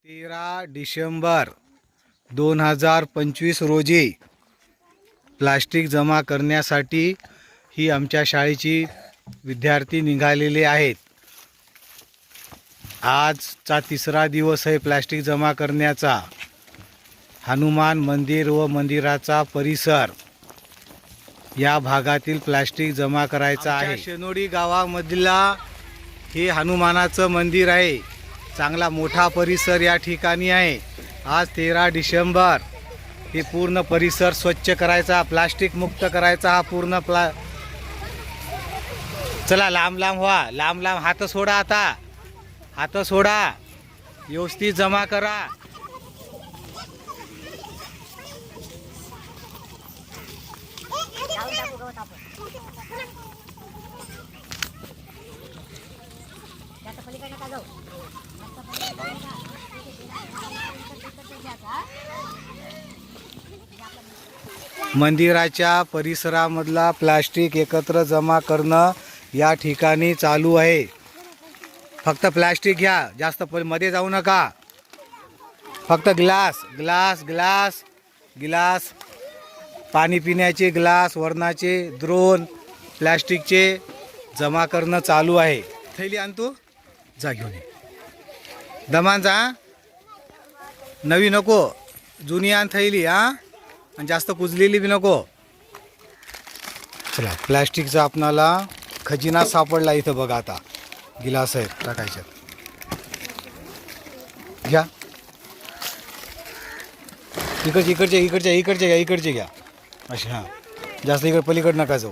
13 डिसेंबर 2025 रोजी प्लास्टिक जमा करण्यासाठी ही आमच्या शाळेची विद्यार्थी निघालेले आहेत। आजचा तिसरा दिवस आहे प्लास्टिक जमा करण्याचा। हनुमान मंदिर व मंदिराचा परिसर या भागातील प्लास्टिक जमा करायचा आहे। शेनोडी गावामधला हे हनुमानाचं मंदिर आहे। चांगला मोठा परिसर या ठिकाणी आहे। आज 13 डिसेंबर हे पूर्ण परिसर स्वच्छ करायचा, प्लास्टिक मुक्त करायचा हा पूर्ण चला लांब लांब व्हा, लांब लांब हात सोडा, आता हात सोडा, व्यवस्थित जमा करा। मंदिराच्या परिसरामधला प्लास्टिक एकत्र जमा करणं या ठिकाणी चालू आहे। फक्त प्लास्टिक घ्या, जास्त मध्ये जाऊ नका। फक्त ग्लास ग्लास ग्लास गिलास, पाणी पिण्याचे ग्लास, वरणाचे द्रोण प्लास्टिकचे जमा करणं चालू आहे। थैली आण तू, जा घेऊन ये। दमान जा, नवी नको, जुनी आण थैली हा, आणि जास्त कुजलेली बी नको। चला प्लास्टिकचा आपणाला खजिना सापडला इथं बघा। आता गिलास आहेत टाकायचे, घ्या। इकडचे इकडचे इकडचे इकडचे घ्या, इकडचे घ्या असे, हां जास्त इकडे पलीकडे नका जाऊ।